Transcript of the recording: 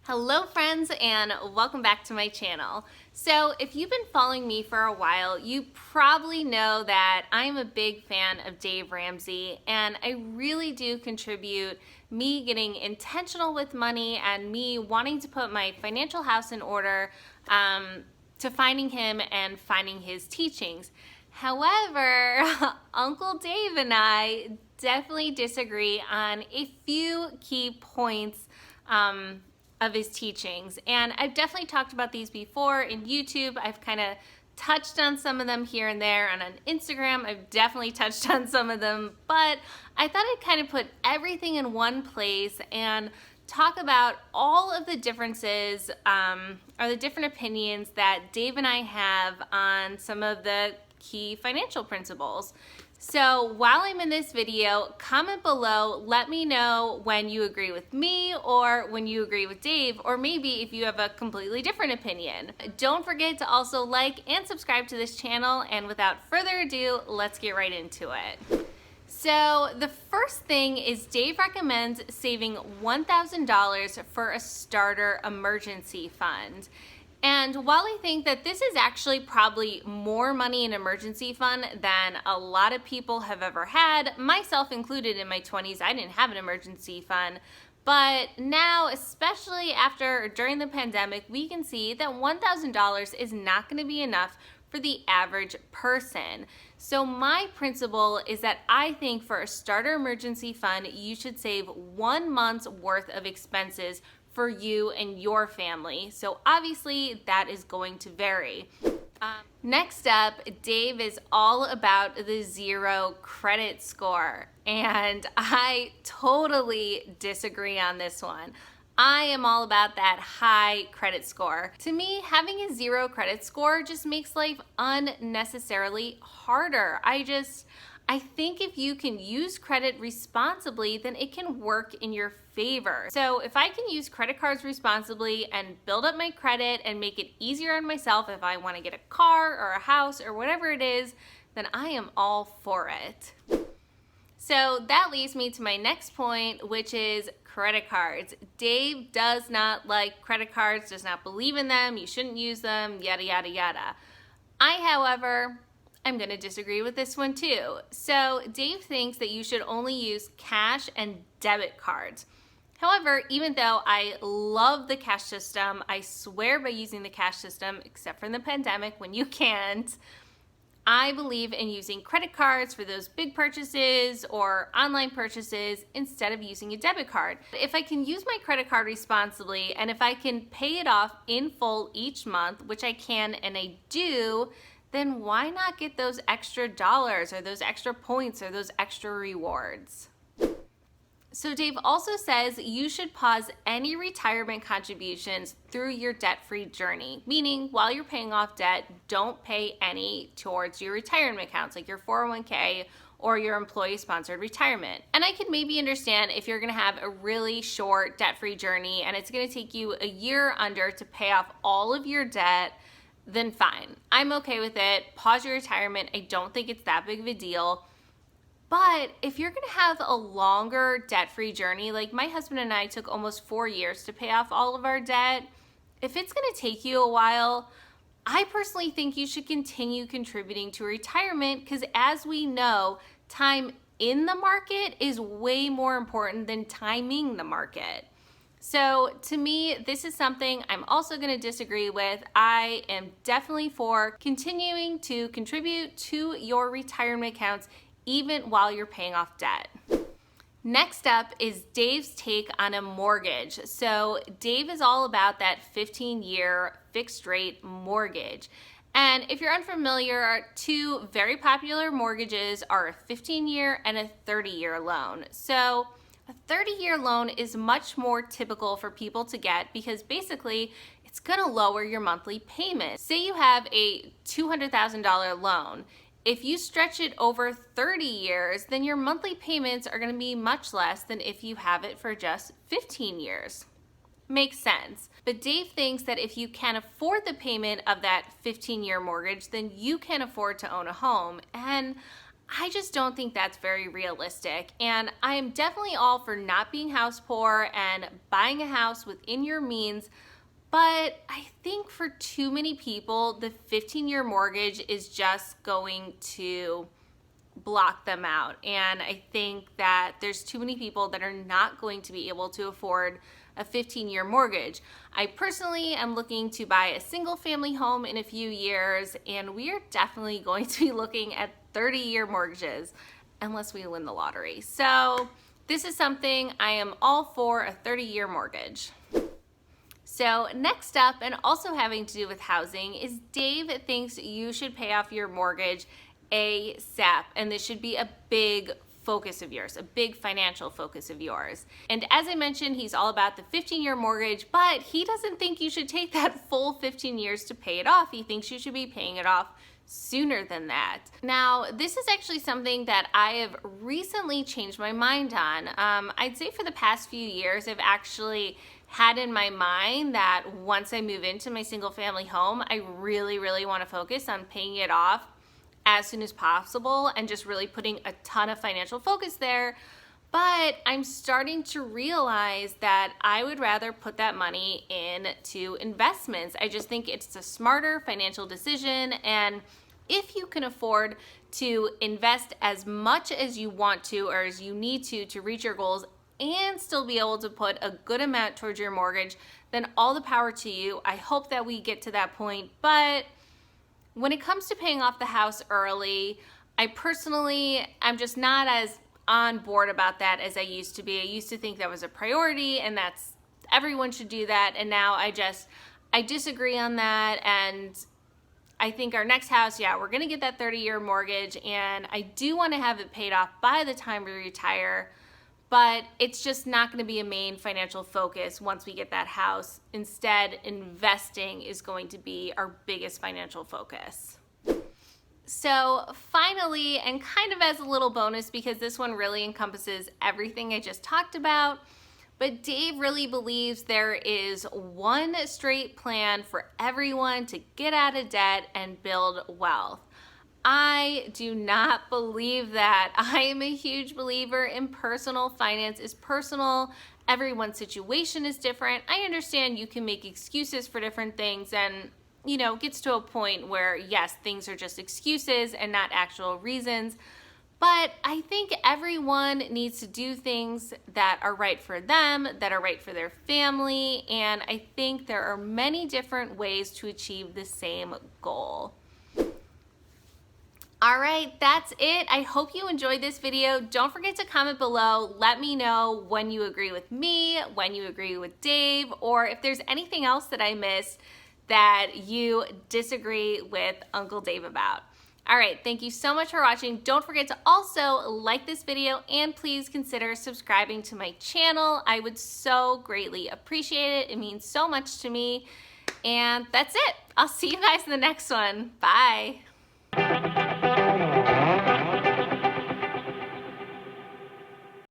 Hello friends, and welcome back to my channel. So if you've been following me for a while, you probably know that I'm a big fan of Dave Ramsey, and I really do contribute me getting intentional with money and me wanting to put my financial house in order to finding him and finding his teachings. However, Uncle Dave and I definitely disagree on a few key points of his teachings. And I've definitely talked about these before in YouTube. I've kind of touched on some of them here and there, and on Instagram I've definitely touched on some of them, but I thought I'd kind of put everything in one place and talk about all of the differences or the different opinions that Dave and I have on some of the key financial principles. So while I'm in this video, comment below, let me know when you agree with me or when you agree with Dave, or maybe if you have a completely different opinion. Don't forget to also like and subscribe to this channel, and without further ado, let's get right into it. So the first thing is Dave recommends saving $1,000 for a starter emergency fund. And while I think that this is actually probably more money in emergency fund than a lot of people have ever had, myself included in my 20s, I didn't have an emergency fund. But now, especially during the pandemic, we can see that $1,000 is not going to be enough for the average person. So my principle is that I think for a starter emergency fund, you should save 1 month's worth of expenses for you and your family. So obviously that is going to vary. Next up, Dave is all about the zero credit score, and I totally disagree on this one. I am all about that high credit score. To me, having a zero credit score just makes life unnecessarily harder. I think if you can use credit responsibly, then it can work in your favor. So if I can use credit cards responsibly and build up my credit and make it easier on myself if I want to get a car or a house or whatever it is, then I am all for it. So that leads me to my next point, which is credit cards. Dave does not like credit cards, does not believe in them, you shouldn't use them, yada, yada, yada. I'm going to disagree with this one too. So Dave thinks that you should only use cash and debit cards. However, even though I love the cash system, I swear by using the cash system, except for in the pandemic when you can't, I believe in using credit cards for those big purchases or online purchases instead of using a debit card. If I can use my credit card responsibly and if I can pay it off in full each month, which I can and I do, then why not get those extra dollars or those extra points or those extra rewards? So Dave also says you should pause any retirement contributions through your debt-free journey, meaning while you're paying off debt, don't pay any towards your retirement accounts like your 401k or your employee-sponsored retirement. And I could maybe understand if you're gonna have a really short debt-free journey and it's gonna take you a year under to pay off all of your debt, then fine. I'm okay with it. Pause your retirement. I don't think it's that big of a deal. But if you're gonna have a longer debt-free journey, like my husband and I took almost 4 years to pay off all of our debt, if it's gonna take you a while, I personally think you should continue contributing to retirement, because as we know, time in the market is way more important than timing the market. So to me, this is something I'm also going to disagree with. I am definitely for continuing to contribute to your retirement accounts even while you're paying off debt. Next up is Dave's take on a mortgage. So Dave is all about that 15-year fixed rate mortgage. And if you're unfamiliar, two very popular mortgages are a 15-year and a 30-year loan. So a 30-year loan is much more typical for people to get because basically it's gonna lower your monthly payment. Say you have a $200,000 loan. If you stretch it over 30 years, then your monthly payments are gonna be much less than if you have it for just 15 years. Makes sense. But Dave thinks that if you can afford the payment of that 15-year mortgage, then you can afford to own a home. And I just don't think that's very realistic. And I'm definitely all for not being house poor and buying a house within your means. But I think for too many people, the 15-year mortgage is just going to block them out. And I think that there's too many people that are not going to be able to afford a 15-year mortgage. I personally am looking to buy a single family home in a few years, and we are definitely going to be looking at 30-year mortgages unless we win the lottery. So this is something I am all for, a 30-year mortgage. So next up, and also having to do with housing, is Dave thinks you should pay off your mortgage ASAP, and this should be a big focus of yours, a big financial focus of yours. And as I mentioned, he's all about the 15-year mortgage, but he doesn't think you should take that full 15 years to pay it off. He thinks you should be paying it off sooner than that. Now, this is actually something that I have recently changed my mind on. I'd say for the past few years, I've actually had in my mind that once I move into my single family home, I really, really want to focus on paying it off as soon as possible and just really putting a ton of financial focus there. But I'm starting to realize that I would rather put that money into investments. I just think it's a smarter financial decision. And if you can afford to invest as much as you want to or as you need to reach your goals and still be able to put a good amount towards your mortgage, then all the power to you. I hope that we get to that point. But when it comes to paying off the house early, I'm just not as on board about that as I used to be. I used to think that was a priority and that's everyone should do that. And now I disagree on that. And I think our next house, yeah, we're gonna get that 30-year mortgage, and I do wanna have it paid off by the time we retire, but it's just not gonna be a main financial focus once we get that house. Instead, investing is going to be our biggest financial focus. So finally, and kind of as a little bonus, because this one really encompasses everything I just talked about, but Dave really believes there is one straight plan for everyone to get out of debt and build wealth. I do not believe that. I am a huge believer in personal finance is personal. Everyone's situation is different. I understand you can make excuses for different things, and it gets to a point where yes, things are just excuses and not actual reasons. But I think everyone needs to do things that are right for them, that are right for their family, and I think there are many different ways to achieve the same goal. All right, that's it. I hope you enjoyed this video. Don't forget to comment below. Let me know when you agree with me, when you agree with Dave, or if there's anything else that I missed that you disagree with Uncle Dave about. All right, thank you so much for watching. Don't forget to also like this video and please consider subscribing to my channel. I would so greatly appreciate it. It means so much to me. And that's it. I'll see you guys in the next one. Bye.